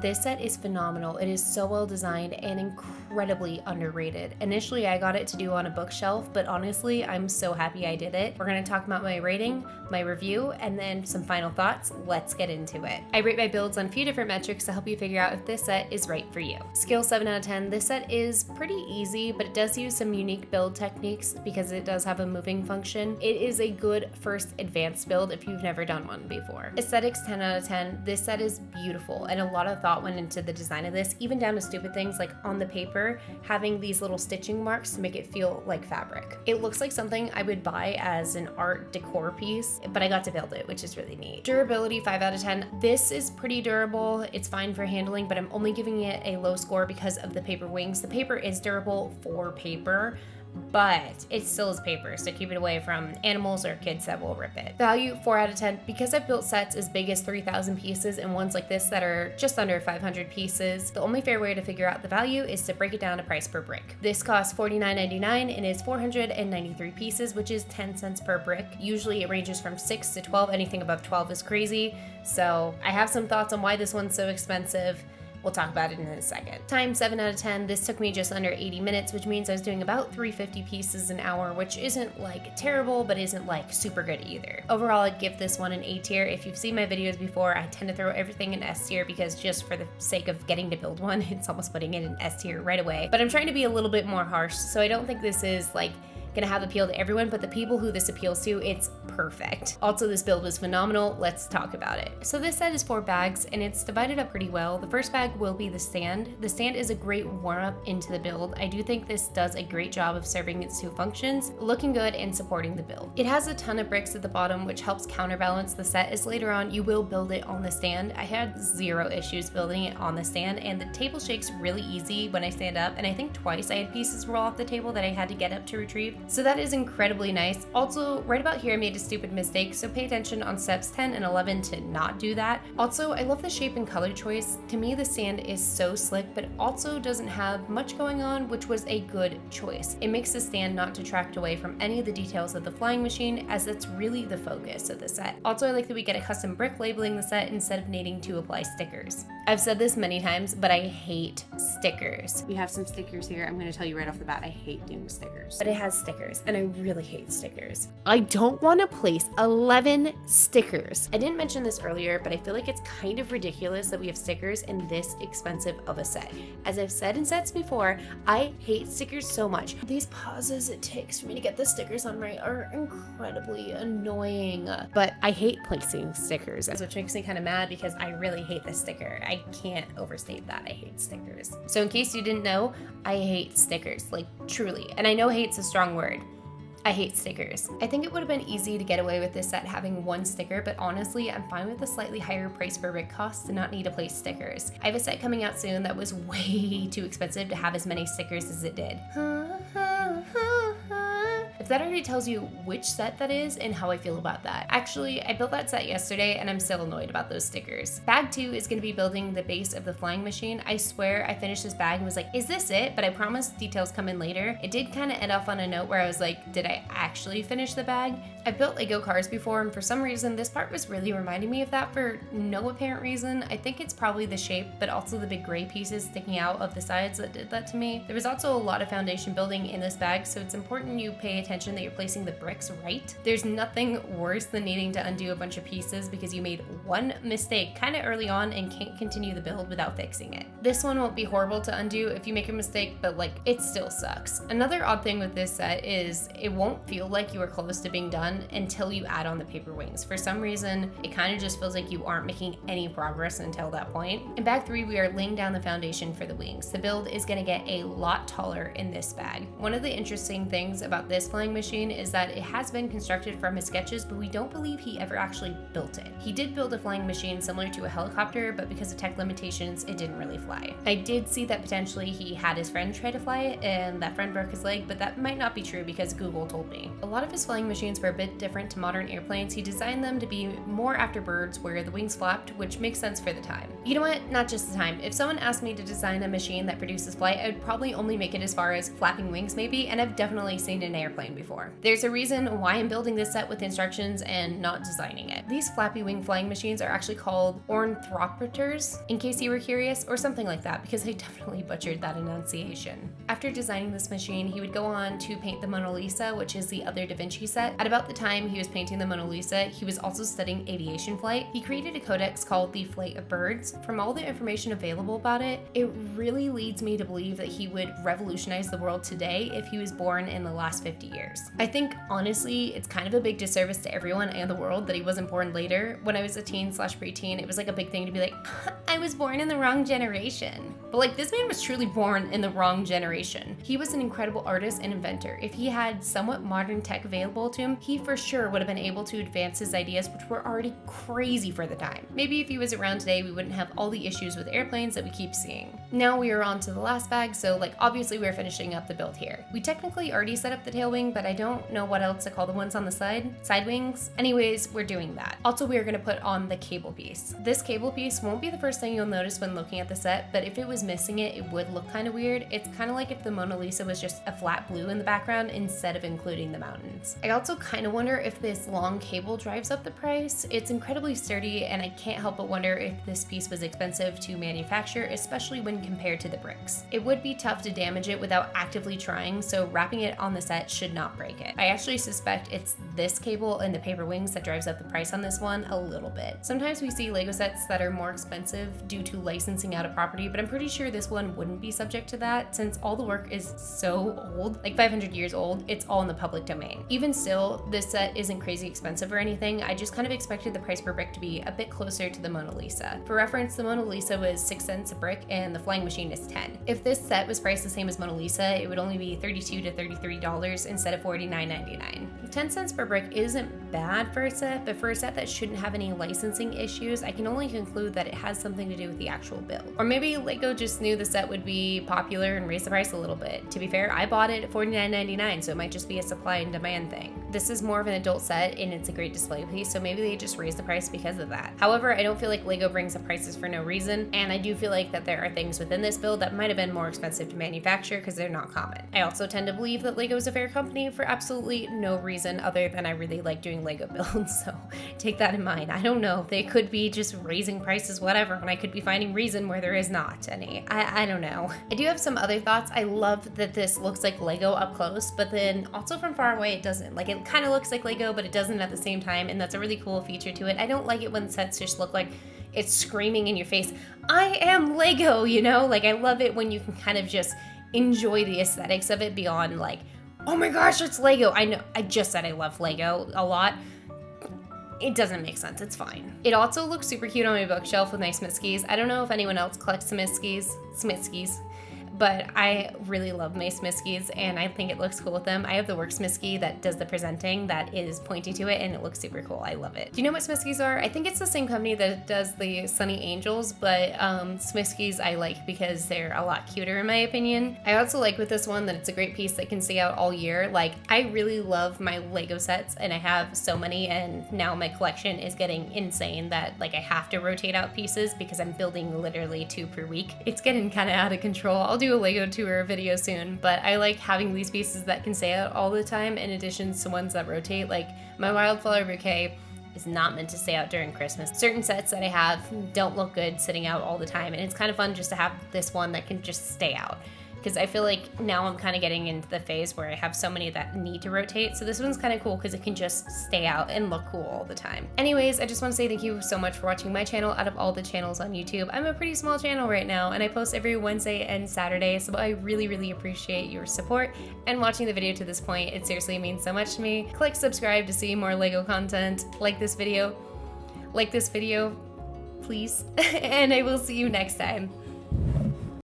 This set is phenomenal. It is so well designed and incredibly underrated. Initially, I got it to do on a bookshelf, but honestly, I'm so happy I did it. We're gonna talk about my rating, my review, and then some final thoughts. Let's get into it. I rate my builds on a few different metrics to help you figure out if this set is right for you. Scale 7 out of 10. This set is pretty easy, but it does use some unique build techniques because it does have a moving function. It is a good first advanced build if you've never done one before. Aesthetics 10 out of 10. This set is beautiful, and a lot of thought went into the design of this, even down to stupid things like on the paper having these little stitching marks to make it feel like fabric. It looks like something I would buy as an art decor piece, but I got to build it, which is really neat. Durability 5 out of 10. This is pretty durable. It's fine for handling, but I'm only giving it a low score because of the paper wings. The paper is durable for paper, but it still is paper, so keep it away from animals or kids that will rip it. Value 4 out of 10. Because I've built sets as big as 3,000 pieces and ones like this that are just under 500 pieces, the only fair way to figure out the value is to break it down to price per brick. This costs $49.99 and is 493 pieces, which is 10 cents per brick. Usually it ranges from 6 to 12. Anything above 12 is crazy. So I have some thoughts on why this one's so expensive. We'll talk about it in a second. Time 7 out of 10. This took me just under 80 minutes, which means I was doing about 350 pieces an hour, which isn't like terrible, but isn't like super good either. Overall, I'd give this one an A tier. If you've seen my videos before, I tend to throw everything in S tier because just for the sake of getting to build one, it's almost putting it in S tier right away. But I'm trying to be a little bit more harsh, so I don't think this is like gonna have appeal to everyone, but the people who this appeals to, it's perfect. Also, this build was phenomenal. Let's talk about it. So this set is 4 bags and it's divided up pretty well. The first bag will be the stand. The stand is a great warm-up into the build. I do think this does a great job of serving its 2 functions, looking good and supporting the build. It has a ton of bricks at the bottom, which helps counterbalance the set, as later on you will build it on the stand. I had 0 issues building it on the stand, and the table shakes really easy when I stand up, and I think twice I had pieces roll off the table that I had to get up to retrieve. So that is incredibly nice. Also, right about here I made a stupid mistake, so pay attention on steps 10 and 11 to not do that. Also, I love the shape and color choice. To me, the stand is so slick, but also doesn't have much going on, which was a good choice. It makes the stand not detract away from any of the details of the flying machine, as that's really the focus of the set. Also, I like that we get a custom brick labeling the set instead of needing to apply stickers. I've said this many times, but I hate stickers. We have some stickers here. I'm going to tell you right off the bat, I hate doing stickers. But it has stickers, and I really hate stickers. I don't want to place 11 stickers. I didn't mention this earlier, but I feel like it's kind of ridiculous that we have stickers in this expensive of a set. As I've said in sets before, I hate stickers so much. These pauses it takes for me to get the stickers on right are incredibly annoying. But I hate placing stickers, which makes me kind of mad because I really hate this sticker. I can't overstate that. I hate stickers. So in case you didn't know, I hate stickers, like truly. And I know hate's a strong word. I hate stickers. I think it would have been easy to get away with this set having 1 sticker, but honestly, I'm fine with the slightly higher price per brick cost to not need to place stickers. I have a set coming out soon that was way too expensive to have as many stickers as it did. If that already tells you which set that is and how I feel about that. Actually, I built that set yesterday and I'm still annoyed about those stickers. Bag 2 is gonna be building the base of the flying machine. I swear I finished this bag and was like, is this it? But I promised details come in later. It did kind of end off on a note where I was like, did I actually finish the bag? I've built Lego cars before, and for some reason this part was really reminding me of that for no apparent reason. I think it's probably the shape, but also the big gray pieces sticking out of the sides that did that to me. There was also a lot of foundation building in this bag, so it's important you pay attention that you're placing the bricks right. There's nothing worse than needing to undo a bunch of pieces because you made one mistake kind of early on and can't continue the build without fixing it. This one won't be horrible to undo if you make a mistake, but like, it still sucks. Another odd thing with this set is it won't feel like you are close to being done until you add on the paper wings. For some reason, it kind of just feels like you aren't making any progress until that point. In bag 3, we are laying down the foundation for the wings. The build is gonna get a lot taller in this bag. One of the interesting things about this flying machine is that it has been constructed from his sketches, but we don't believe he ever actually built it. He did build a flying machine similar to a helicopter, but because of tech limitations, it didn't really fly. I did see that potentially he had his friend try to fly it, and that friend broke his leg, but that might not be true because Google told me. A lot of his flying machines were a bit different to modern airplanes. He designed them to be more after birds where the wings flapped, which makes sense for the time. You know what? Not just the time. If someone asked me to design a machine that produces flight, I would probably only make it as far as flapping wings maybe, and I've definitely seen an airplane explained before. There's a reason why I'm building this set with instructions and not designing it. These flappy wing flying machines are actually called ornithopters, in case you were curious, or something like that, because I definitely butchered that enunciation. After designing this machine, he would go on to paint the Mona Lisa, which is the other Da Vinci set. At about the time he was painting the Mona Lisa, he was also studying aviation flight. He created a codex called The Flight of Birds. From all the information available about it, it really leads me to believe that he would revolutionize the world today if he was born in the last 50 years. I think, honestly, it's kind of a big disservice to everyone and the world that he wasn't born later. When I was a teen/preteen, it was like a big thing to be like, I was born in the wrong generation. But like, this man was truly born in the wrong generation. He was an incredible artist and inventor. If he had somewhat modern tech available to him, he for sure would have been able to advance his ideas, which were already crazy for the time. Maybe if he was around today, we wouldn't have all the issues with airplanes that we keep seeing. Now we are on to the last bag, so like obviously we're finishing up the build here. We technically already set up the tail wing, but I don't know what else to call the ones on the side wings. Anyways, we're doing that. Also, we are going to put on the cable piece. This cable piece won't be the first thing you'll notice when looking at the set, but if it was missing it, it would look kind of weird. It's kind of like if the Mona Lisa was just a flat blue in the background instead of including the mountains. I also kind of wonder if this long cable drives up the price. It's incredibly sturdy, and I can't help but wonder if this piece was expensive to manufacture, especially when compared to the bricks. It would be tough to damage it without actively trying, so wrapping it on the set should not break it. I actually suspect it's this cable and the paper wings that drives up the price on this one a little bit. Sometimes we see Lego sets that are more expensive due to licensing out a property, but I'm pretty sure this one wouldn't be subject to that since all the work is so old, like 500 years old. It's all in the public domain. Even still, this set isn't crazy expensive or anything. I just kind of expected the price per brick to be a bit closer to the Mona Lisa. For reference, the Mona Lisa was 6 cents a brick and the flying machine is 10. If this set was priced the same as Mona Lisa, it would only be $32 to $33 instead of $49.99. 10 cents per brick isn't bad for a set, but for a set that shouldn't have any licensing issues, I can only conclude that it has something to do with the actual build. Or maybe Lego just knew the set would be popular and raised the price a little bit. To be fair, I bought it at $49.99, so it might just be a supply and demand thing. This is more of an adult set and it's a great display piece, so maybe they just raised the price because of that. However, I don't feel like Lego brings up prices for no reason, and I do feel like that there are things within this build that might have been more expensive to manufacture because they're not common. I also tend to believe that Lego is a fair company for absolutely no reason other than I really like doing Lego builds, so take that in mind. I don't know, they could be just raising prices, whatever, and I could be finding reason where there is not any. I don't know. I do have some other thoughts. I love that this looks like Lego up close, but then also from far away it doesn't. Like, it kind of looks like Lego, but it doesn't at the same time, and that's a really cool feature to it. I don't like it when sets just look like it's screaming in your face, I am Lego, you know? Like, I love it when you can kind of just enjoy the aesthetics of it beyond like, oh my gosh, it's Lego. I know, I just said I love Lego a lot. It doesn't make sense, it's fine. It also looks super cute on my bookshelf with my Smithskis. I don't know if anyone else collects Smithskis, but I really love my Smithskis and I think it looks cool with them. I have the work Smithski that does the presenting that is pointing to it and it looks super cool. I love it. Do you know what Smithskis are? I think it's the same company that does the Sunny Angels, but Smithskis I like because they're a lot cuter in my opinion. I also like with this one that it's a great piece that can stay out all year. Like, I really love my Lego sets and I have so many, and now my collection is getting insane that like I have to rotate out pieces because I'm building literally 2 per week. It's getting kind of out of control. I'll do a Lego tour video soon, but I like having these pieces that can stay out all the time in addition to ones that rotate. Like my wildflower bouquet is not meant to stay out during Christmas. Certain sets that I have don't look good sitting out all the time, and it's kind of fun just to have this one that can just stay out. Because I feel like now I'm kind of getting into the phase where I have so many that need to rotate. So this one's kind of cool because it can just stay out and look cool all the time. Anyways, I just want to say thank you so much for watching my channel out of all the channels on YouTube. I'm a pretty small channel right now and I post every Wednesday and Saturday. So I really, really appreciate your support and watching the video to this point. It seriously means so much to me. Click subscribe to see more Lego content. Like this video, please. And I will see you next time.